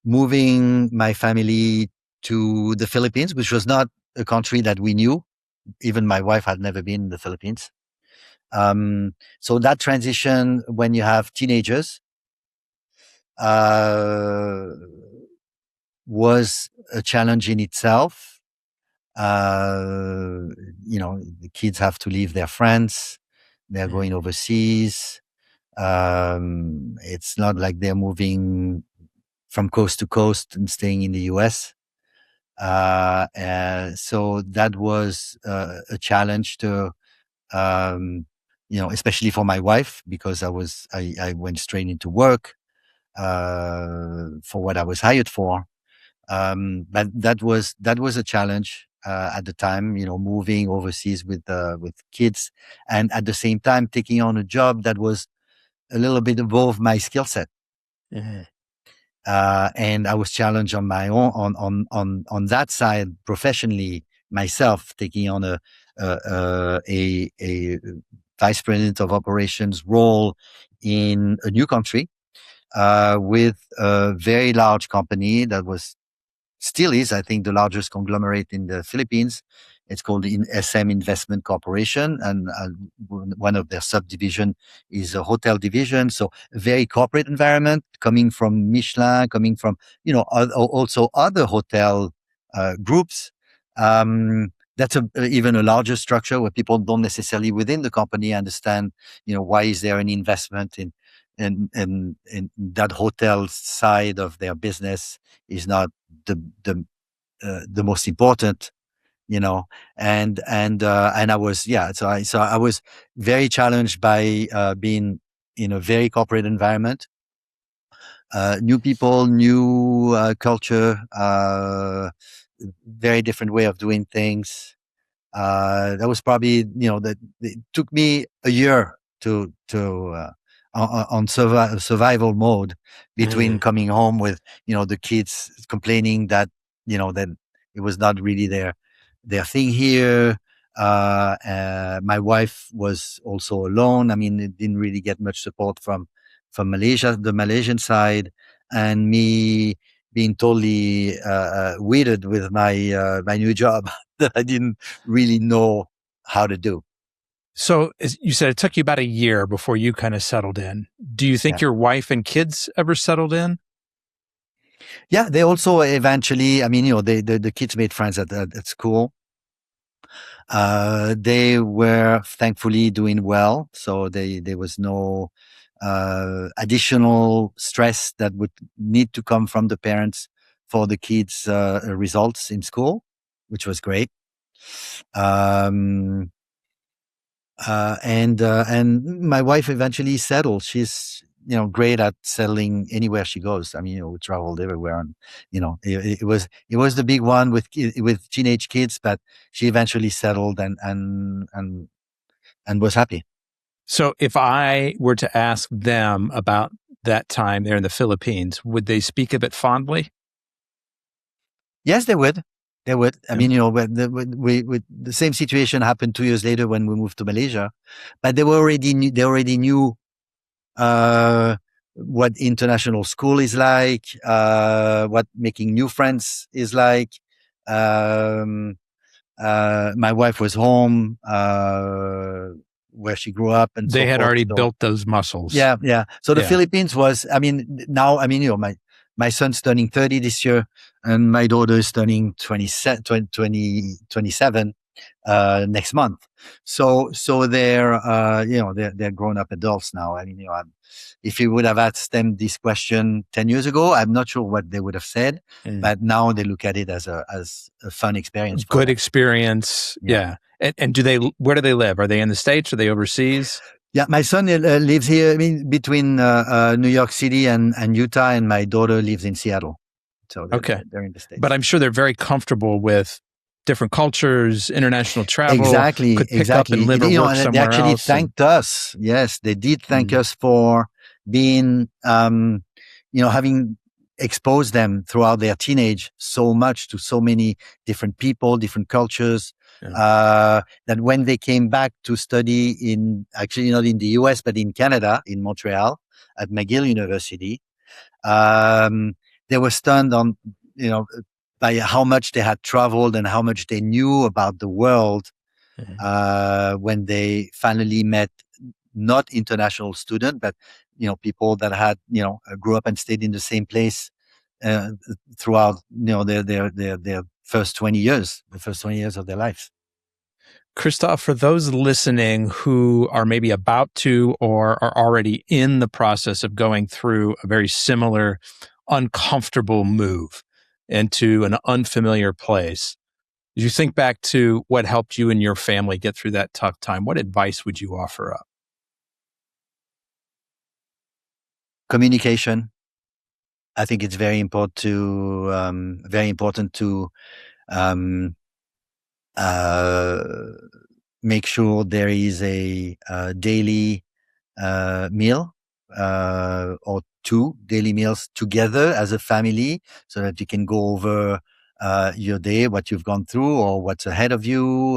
moving my family to the Philippines, which was not a country that we knew. Even my wife had never been in the Philippines. So that transition, when you have teenagers, was a challenge in itself. The kids have to leave their friends. They're going overseas. It's not like they're moving from coast to coast and staying in the US. So that was a challenge to, especially for my wife, because I went straight into work for what I was hired for. But that was a challenge at the time, moving overseas with kids, and at the same time taking on a job that was a little bit above my skill set. And I was challenged on my own on that side professionally myself, taking on a vice president of operations role in a new country with a very large company that still is, I think, the largest conglomerate in the Philippines. It's called the SM Investment Corporation, and one of their subdivision is a hotel division. So a very corporate environment, coming from Michelin, coming from also other hotel groups. That's even a larger structure where people don't necessarily within the company understand, why is there an investment in that hotel side of their business is not the most important, and I was, so I was very challenged by being in a very corporate environment, new people, new culture, very different way of doing things. That was probably, that it took me a year to on survival mode between coming home with, the kids complaining that, that it was not really their thing here. My wife was also alone. I mean, it didn't really get much support from Malaysia, the Malaysian side, and me being totally weirded with my my new job that I didn't really know how to do. So as you said, it took you about a year before you kind of settled in. Do you think your wife and kids ever settled in? Yeah, they also eventually, I mean, the kids made friends at school. They were thankfully doing well. So there was no additional stress that would need to come from the parents for the kids' results in school, which was great. And my wife eventually settled. She's, great at settling anywhere she goes. I mean, we traveled everywhere, and it was the big one with teenage kids, but she eventually settled and was happy. So if I were to ask them about that time there in the Philippines, would they speak of it fondly? Yes, they would. They would. I mean, the same situation happened 2 years later when we moved to Malaysia, but they already knew what international school is like, what making new friends is like. My wife was home where she grew up, and they had already built those muscles. Yeah, yeah. So the Philippines was. I mean, now, I mean, my son's turning 30 this year, and my daughter is turning 27 next month. So they're they're grown up adults now. I mean, if you would have asked them this question 10 years ago, I'm not sure what they would have said. But now they look at it as a fun experience. Good experience. Yeah. And where do they live? Are they in the States? Are they overseas? Yeah, my son lives here. I mean, between New York City and Utah, and my daughter lives in Seattle. So they're in the States. But I'm sure they're very comfortable with different cultures, international travel. Exactly. Could pick up and live or work somewhere they actually else. Thanked us. Yes, they did thank us for being, having exposed them throughout their teenage so much to so many different people, different cultures. That when they came back to study actually not in the US, but in Canada, in Montreal, at McGill University, they were stunned on, by how much they had traveled and how much they knew about the world when they finally met not international students, but people that had grew up and stayed in the same place throughout their first 20 years, the first 20 years of their lives. Christophe, for those listening who are maybe about to or are already in the process of going through a very similar, uncomfortable move into an unfamiliar place, as you think back to what helped you and your family get through that tough time, what advice would you offer up? Communication. I think it's very important to make sure there is a daily meal or 2 daily meals together as a family, so that you can go over your day, what you've gone through or what's ahead of you,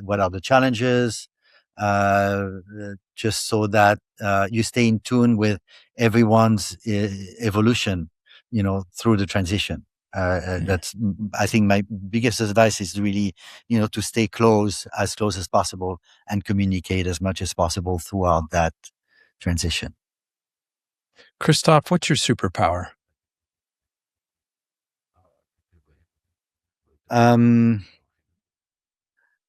what are the challenges, just so that you stay in tune with everyone's evolution, through the transition. That's, I think, my biggest advice is really, to stay as close as possible, and communicate as much as possible throughout that transition. Christophe, what's your superpower?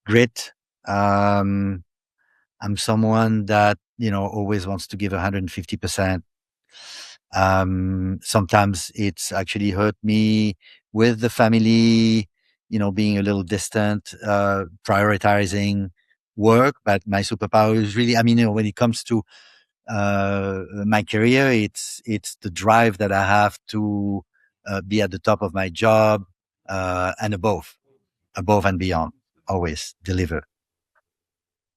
Grit. I'm someone that, always wants to give 150%. Sometimes it's actually hurt me with the family, being a little distant, prioritizing work. But my superpower is really, when it comes to my career, it's the drive that I have to be at the top of my job, and above and beyond, always deliver.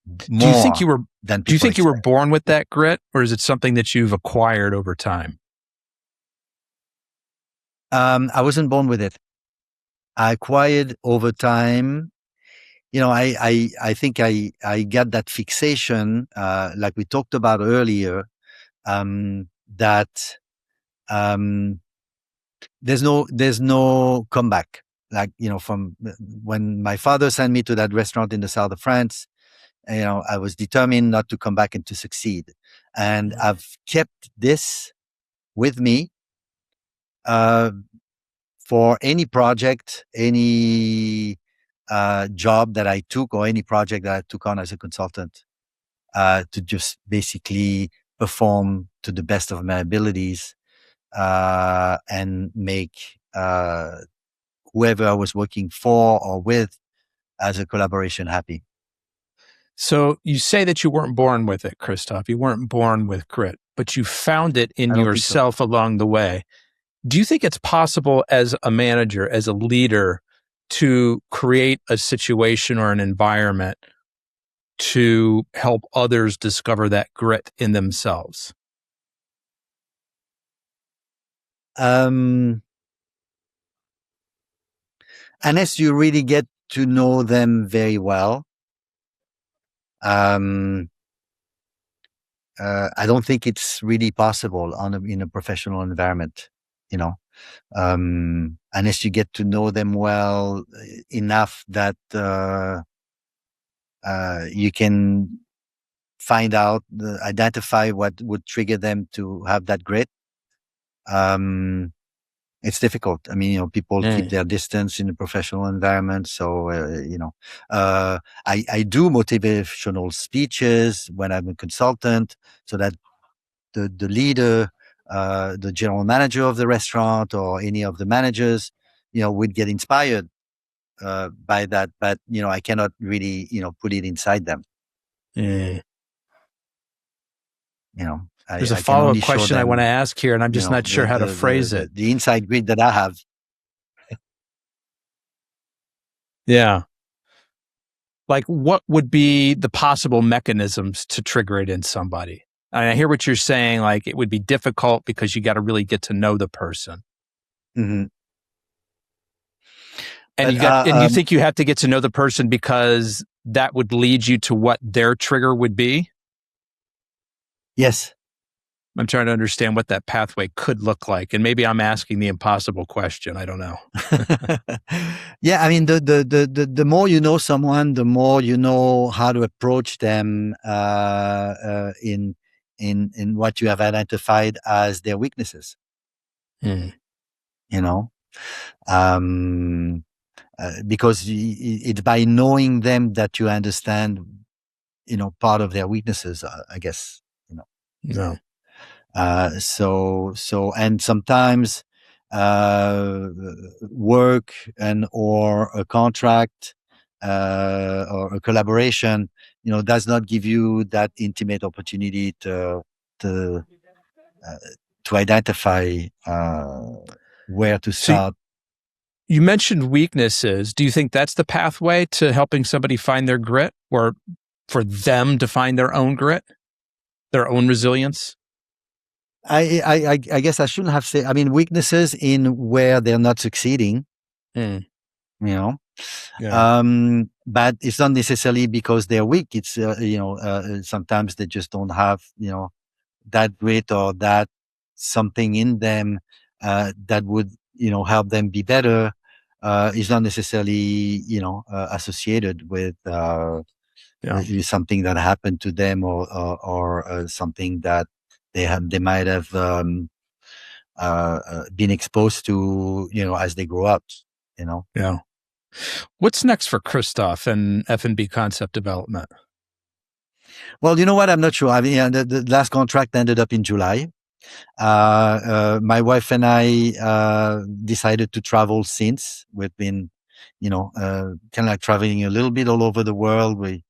Do you think you were expect. Born with that grit, or is it something that you've acquired over time? I wasn't born with it. I acquired over time. I think I got that fixation, like we talked about earlier, that there's no comeback. Like, from when my father sent me to that restaurant in the south of France, I was determined not to come back and to succeed. And I've kept this with me for any project, any job that I took, or any project that I took on as a consultant, to just basically perform to the best of my abilities, and make whoever I was working for or with as a collaboration happy. So you say that you weren't born with it, Christophe. You weren't born with grit, but you found it in yourself along the way. Do you think it's possible as a manager, as a leader, to create a situation or an environment to help others discover that grit in themselves? Unless you really get to know them very well, I don't think it's really possible in a professional environment, unless you get to know them well enough that you can identify what would trigger them to have that grit. It's difficult. People keep their distance in a professional environment. So, I do motivational speeches when I'm a consultant, so that the leader, the general manager of the restaurant, or any of the managers, would get inspired by that. But, I cannot really, put it inside them. There's a follow-up question I want to ask here, and I'm just not sure how to phrase it. The inside grid that I have. Yeah. Like, what would be the possible mechanisms to trigger it in somebody? And I hear what you're saying, like it would be difficult because you got to really get to know the person. Mm-hmm. And you think you have to get to know the person because that would lead you to what their trigger would be? Yes. I'm trying to understand what that pathway could look like. And maybe I'm asking the impossible question. I don't know. Yeah. The more you know someone, the more you know how to approach them, in what you have identified as their weaknesses. Because it's by knowing them that you understand, part of their weaknesses, I guess, No. And sometimes, work or a contract, or a collaboration, does not give you that intimate opportunity to identify, where to start. You mentioned weaknesses. Do you think that's the pathway to helping somebody find their grit, or for them to find their own grit, their own resilience? I guess I shouldn't have said, weaknesses in where they're not succeeding, Yeah. But it's not necessarily because they're weak. It's, sometimes they just don't have, that grit or that something in them, that would, help them be better. Is not necessarily, associated with something that happened to them or something that they might have, been exposed to, as they grow up, Yeah. What's next for Christophe and F&B Concept Development? Well, you know what? I'm not sure. I mean, the last contract ended up in July. My wife and I decided to travel since. We've been, kind of like traveling a little bit all over the world. We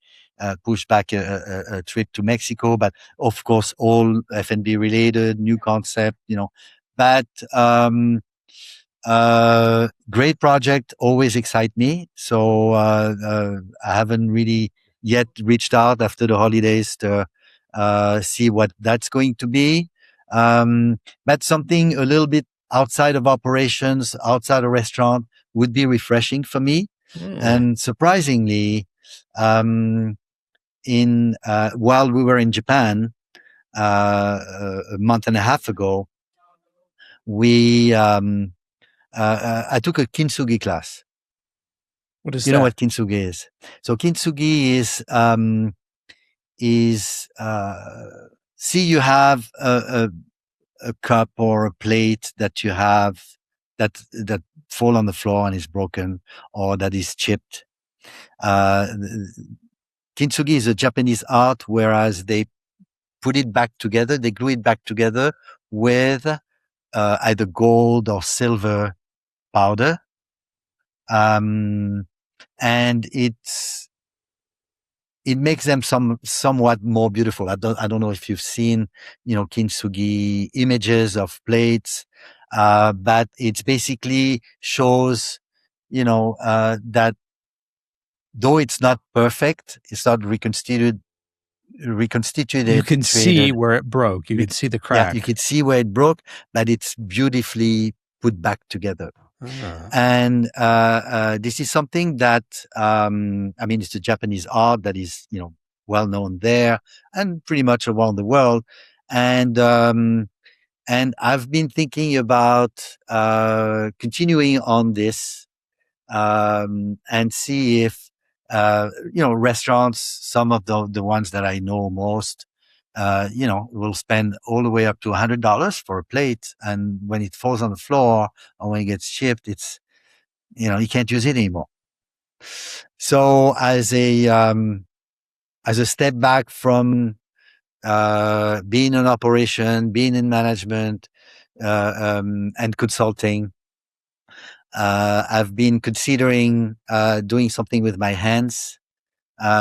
pushed back a trip to Mexico, but of course, all F&B related, new concept, but great project, always excite me. So I haven't really yet reached out after the holidays to see what that's going to be. But something a little bit outside of operations, outside a restaurant would be refreshing for me. And surprisingly, in while we were in Japan a month and a half ago, we I took a kintsugi class. What is You that? know what kintsugi is? So kintsugi is see, you have a cup or a plate that you have that fall on the floor and is broken or that is chipped. Kintsugi is a Japanese art, whereas they put it back together, they glue it back together with either gold or silver powder. And it makes them somewhat more beautiful. I don't know if you've seen, kintsugi images of plates, but it basically shows, that though it's not perfect, it's not reconstituted. You can see where it broke. You can see the crack. Yeah, you can see where it broke, but it's beautifully put back together. And this is something that it's a Japanese art that is well known there and pretty much around the world. And I've been thinking about continuing on this and see if restaurants, some of the ones that I know most, will spend all the way up to $100 for a plate, and when it falls on the floor or when it gets chipped, it's you can't use it anymore. So as a step back from being in operation, being in management, and consulting, I've been considering doing something with my hands,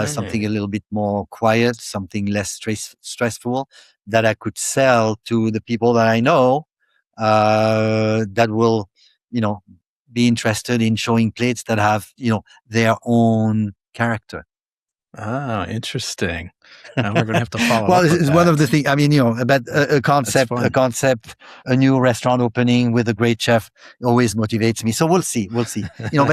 something a little bit more quiet, something less stressful, that I could sell to the people that I know that will, be interested in showing plates that have, their own character. Ah, interesting. Now we're going to have to follow well, up with it's that. one of the things. I mean, about a concept, a new restaurant opening with a great chef always motivates me. So we'll see. But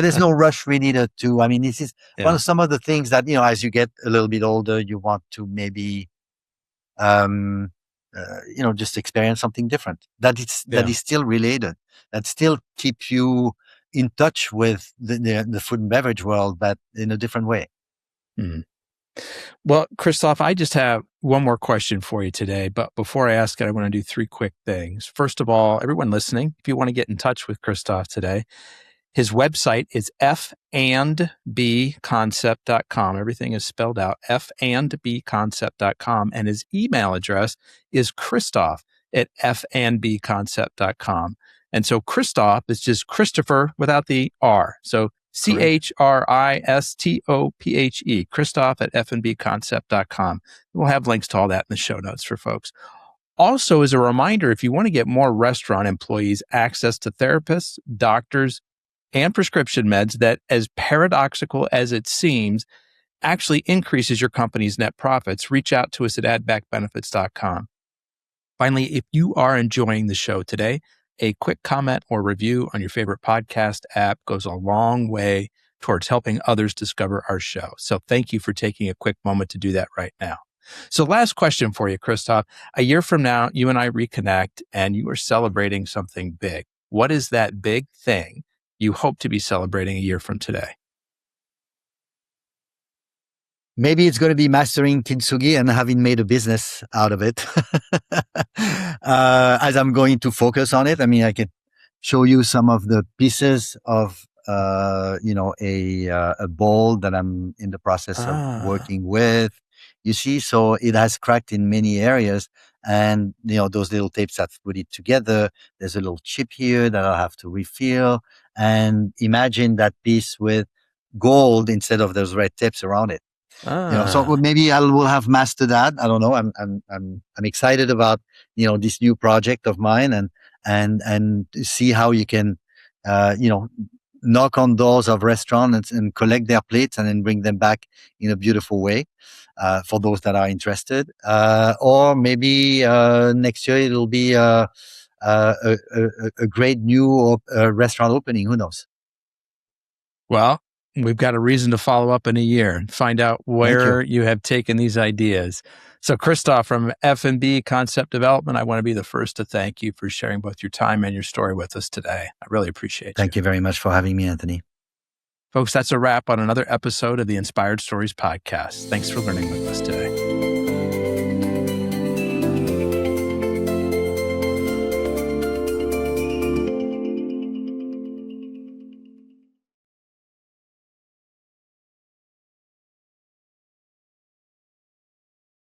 there's no rush really to. I mean, this is one of some of the things that as you get a little bit older, you want to maybe, just experience something different that is still related, that still keep you in touch with the food and beverage world, but in a different way. Mm. Well, Christophe, I just have one more question for you today. But before I ask it, I want to do three quick things. First of all, everyone listening, if you want to get in touch with Christophe today, his website is fandbconcept.com. Everything is spelled out, fandbconcept.com. And his email address is christophe@fandbconcept.com. And so Christophe is just Christopher without the R. So CHRISTOPHE, Christophe@fandbconcept.com. We'll have links to all that in the show notes for folks. Also, as a reminder, if you want to get more restaurant employees access to therapists, doctors, and prescription meds that, as paradoxical as it seems, actually increases your company's net profits, reach out to us at addbackbenefits.com. Finally, if you are enjoying the show today, a quick comment or review on your favorite podcast app goes a long way towards helping others discover our show. So thank you for taking a quick moment to do that right now. So last question for you, Christophe. A year from now, you and I reconnect and you are celebrating something big. What is that big thing you hope to be celebrating a year from today? Maybe it's going to be mastering kintsugi and having made a business out of it. As I'm going to focus on it, I mean, I can show you some of the pieces of, a bowl that I'm in the process of working with. You see, so it has cracked in many areas, and those little tapes I've put it together. There's a little chip here that I'll have to refill, and imagine that piece with gold instead of those red tips around it. So maybe I will have mastered that. I don't know. I'm excited about this new project of mine, and see how you can knock on doors of restaurants and collect their plates and then bring them back in a beautiful way for those that are interested. Or maybe next year it'll be a great new restaurant opening. Who knows? Well, we've got a reason to follow up in a year and find out where you have taken these ideas. So Christophe from F&B Concept Development, I want to be the first to thank you for sharing both your time and your story with us today. I really appreciate it. Thank you very much for having me, Anthony. Folks, that's a wrap on another episode of the Inspired Stories podcast. Thanks for learning with us today.